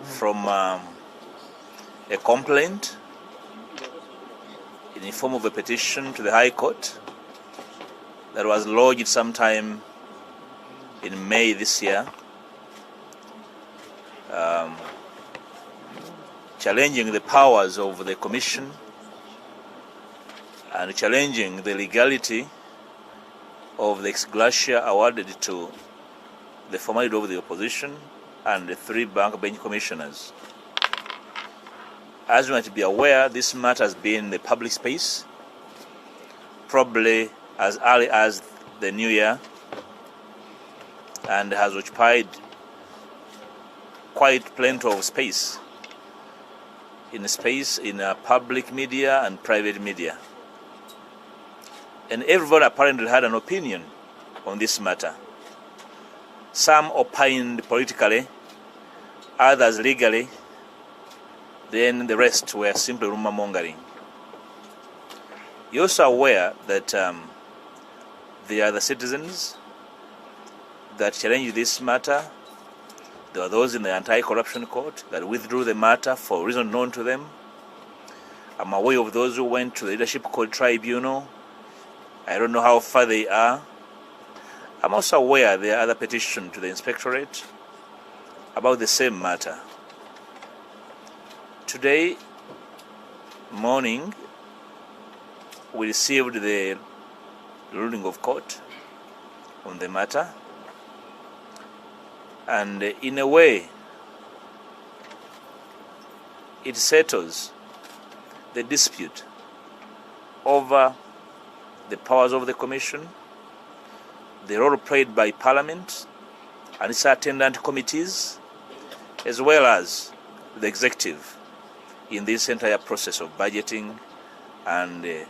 from a complaint in the form of a petition to the High Court that was lodged sometime in May this year, challenging the powers of the Commission and challenging the legality of the ex gratia awarded to the former leader of the opposition and the 3 bank bench commissioners. As you might be aware, this matter has been in the public space probably as early as the new year and has occupied quite plenty of space in public media and private media. And everyone apparently had an opinion on this matter. Some opined politically, others legally, then the rest were simply rumor mongering. You're also aware that there are the citizens that challenged this matter. There were those in the anti-corruption court that withdrew the matter for reasons known to them. I'm aware of those who went to the leadership court tribunal. I don't know how far they are. I'm also aware there are other petitions to the inspectorate about the same matter. Today morning, we received the ruling of court on the matter, and in a way, it settles the dispute over the powers of the Commission, the role played by Parliament and its attendant committees, as well as the executive in this entire process of budgeting and the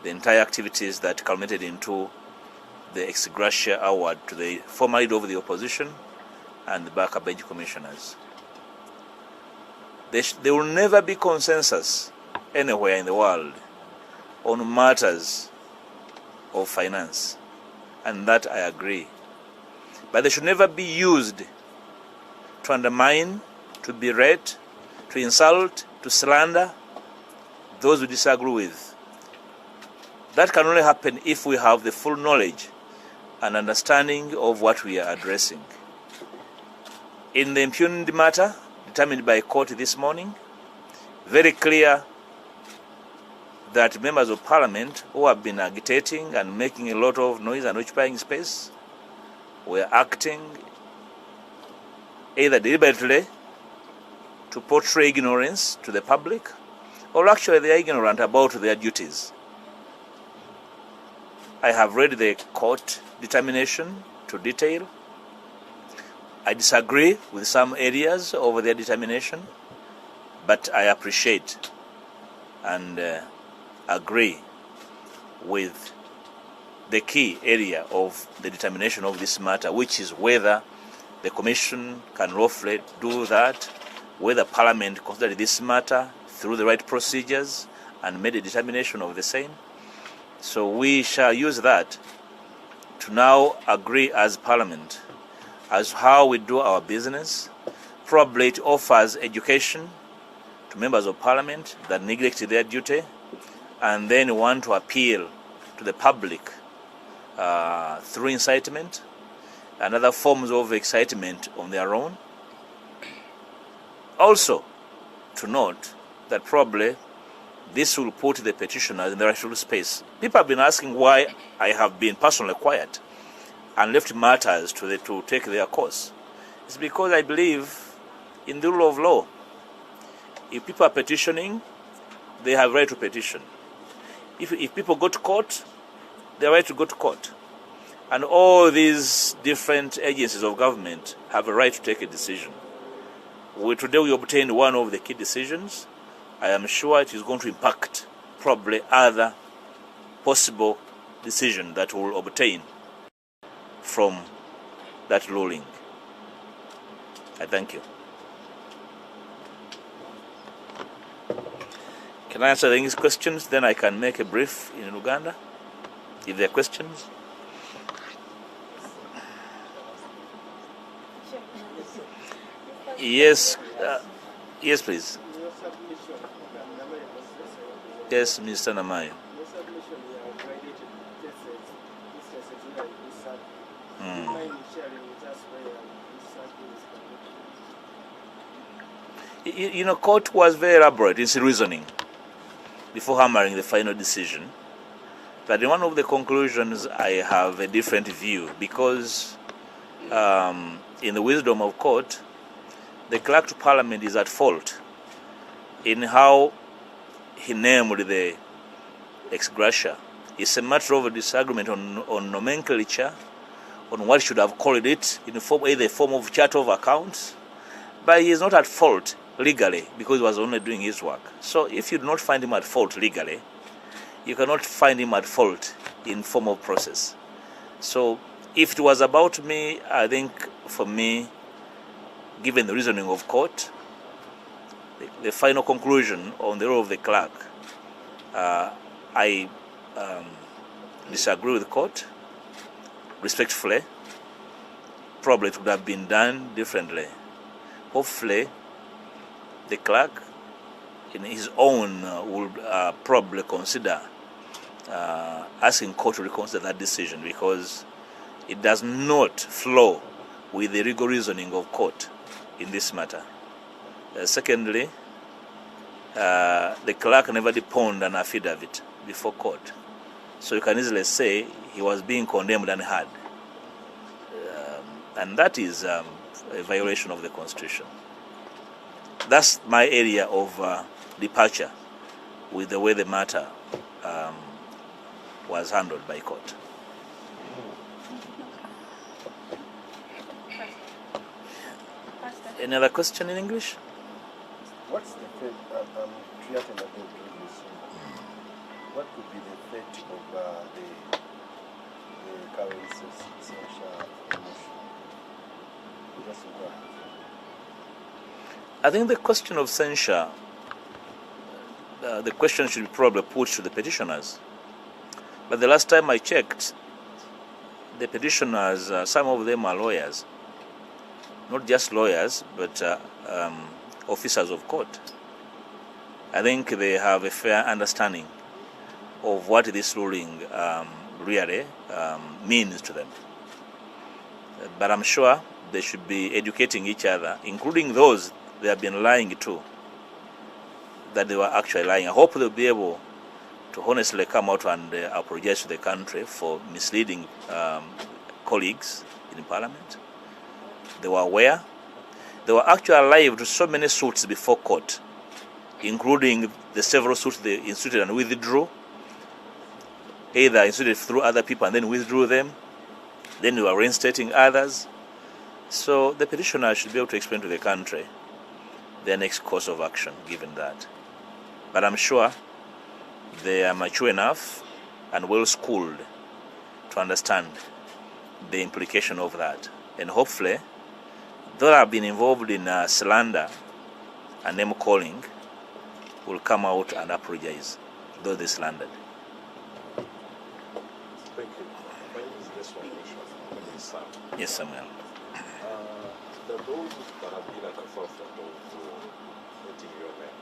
entire activities that culminated into the ex gratia award to the former leader of the opposition and the backbench commissioners. There will never be consensus anywhere in the world on matters of finance, and that I agree. But they should never be used to undermine, to berate, to insult, to slander those we disagree with. That can only happen if we have the full knowledge and understanding of what we are addressing. In the impugned matter determined by court this morning, very clear that members of Parliament who have been agitating and making a lot of noise and occupying space were acting either deliberately to portray ignorance to the public, or actually they are ignorant about their duties. I have read the court determination to detail. I disagree with some areas of their determination, but I appreciate and agree with the key area of the determination of this matter, which is whether the Commission can lawfully do that, whether Parliament considered this matter through the right procedures and made a determination of the same. So we shall use that to now agree as Parliament as how we do our business. Probably it offers education to members of Parliament that neglected their duty and then want to appeal to the public through incitement and other forms of excitement on their own. Also, to note that probably this will put the petitioners in the rightful space. People have been asking why I have been personally quiet and left matters to take their course. It's because I believe in the rule of law. If people are petitioning, they have right to petition. If people go to court, they have right to go to court. And all these different agencies of government have a right to take a decision. Today we obtained one of the key decisions. I am sure it is going to impact probably other possible decisions that we will obtain from that ruling. I thank you. Can I answer any questions? Then I can make a brief in Uganda, if there are questions. Yes, Yes, please. Yes, Mr. Namayo. You know, court was very elaborate in its reasoning before hammering the final decision. But in one of the conclusions, I have a different view because in the wisdom of court, the clerk to parliament is at fault in how he named the ex gratia. It's a matter of a disagreement on nomenclature, on what should have called it in the form, either a form of chart of accounts, but he is not at fault legally because he was only doing his work. So if you do not find him at fault legally, you cannot find him at fault in form of process. So if it was about me, I think for me, given the reasoning of court, the final conclusion on the role of the clerk, I disagree with the court respectfully. Probably it would have been done differently. Hopefully, the clerk, in his own, would probably consider asking court to reconsider that decision because it does not flow with the legal reasoning of court in this matter. Secondly, the clerk never deponed an affidavit before court. So you can easily say he was being condemned and had. And that is a violation of the Constitution. That's my area of departure with the way the matter was handled by court. Any other question in English? What's the fate? What could be the fate of the current social emotion? I think the question of censure, the question should be probably put to the petitioners. But the last time I checked, the petitioners, some of them are lawyers. Not just lawyers, but officers of court. I think they have a fair understanding of what this ruling really means to them. But I'm sure they should be educating each other, including those they have been lying to, that they were actually lying. I hope they'll be able to honestly come out and apologize to the country for misleading colleagues in Parliament. They were aware. They were actually alive to so many suits before court, including the several suits they instituted and withdrew, either instituted through other people and then withdrew them. Then they were reinstating others. So the petitioner should be able to explain to the country their next course of action, given that. But I'm sure they are mature enough and well-schooled to understand the implication of that. And hopefully, those that have been involved in slander and name-calling will come out and apologize, though they slandered. Thank you. My name is Desmond. Yes, Samuel. Those that have been at the forefront of letting your name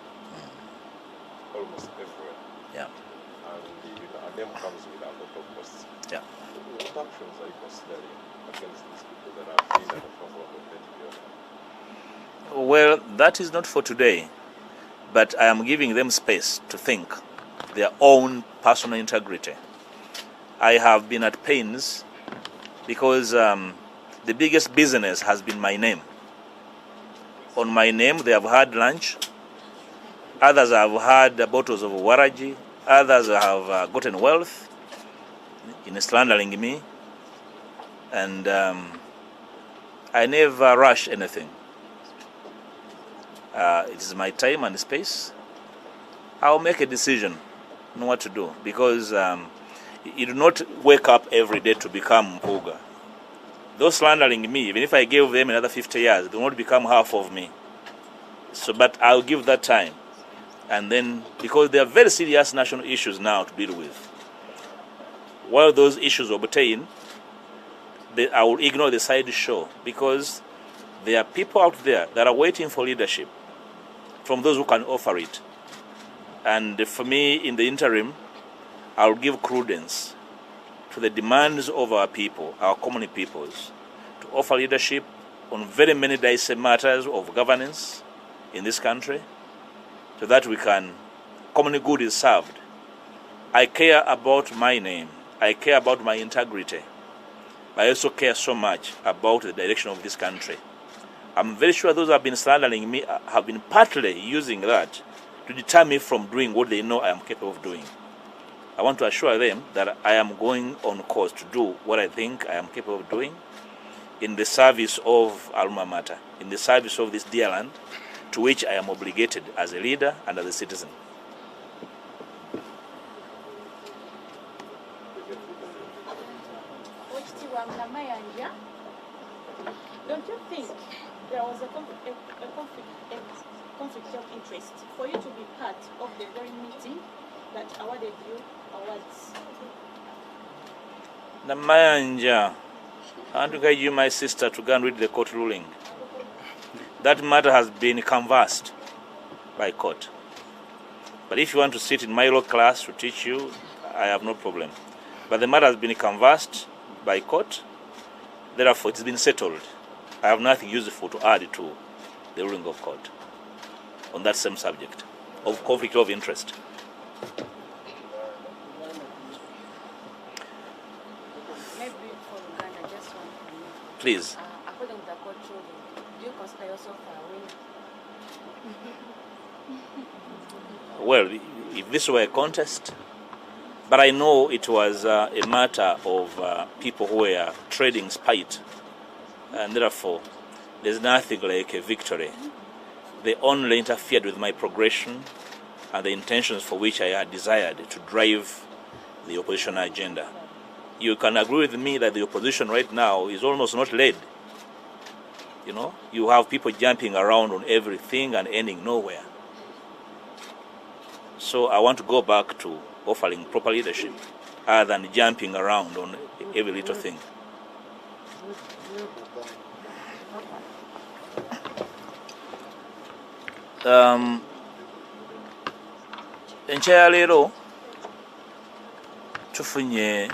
almost everywhere. Yeah. And a name comes with a lot of costs. Yeah. What actions are you considering against these people that have been at the forefront of letting your name? Well, that is not for today, but I am giving them space to think their own personal integrity. I have been at pains because the biggest business has been my name. On my name, they have had lunch. Others have had bottles of waraji. Others have gotten wealth in slandering me. And I never rush anything. It is my time and space. I'll make a decision on what to do because you do not wake up every day to become Mpuuga. Those slandering me, even if I gave them another 50 years, they won't become half of me. So, but I'll give that time. And then, because there are very serious national issues now to deal with, while those issues obtain, I will ignore the side show because There are people out there that are waiting for leadership from those who can offer it. And for me, in the interim, I'll give credence to the demands of our people, our common peoples, to offer leadership on very many dicey matters of governance in this country, so that we can, common good is served. I care about my name. I care about my integrity. I also care so much about the direction of this country. I'm very sure those who have been slandering me have been partly using that to deter me from doing what they know I am capable of doing. I want to assure them that I am going on course to do what I think I am capable of doing in the service of alma mater, in the service of this dear land, to which I am obligated as a leader and as a citizen. Don't you think there was a conflict of interest for you to be part of the very meeting that awarded you awards? Namayanja, I want to guide you, my sister, to go and read the court ruling. That matter has been canvassed by court. But if you want to sit in my law class to teach you, I have no problem. But the matter has been canvassed by court. Therefore, it's been settled. I have nothing useful to add to the ruling of court on that same subject of conflict of interest. Maybe for Uganda, just one from you. Please. According to the court ruling, do you consider yourself a winner? Well, if this were a contest, but I know it was a matter of people who were trading spite, and therefore there's nothing like a victory. They only interfered with my progression and the intentions for which I had desired to drive the opposition agenda. You can agree with me that the opposition right now is almost not led. You know, you have people jumping around on everything and ending nowhere. So I want to go back to offering proper leadership other than jumping around on every little thing. Enkya ya leero tufunye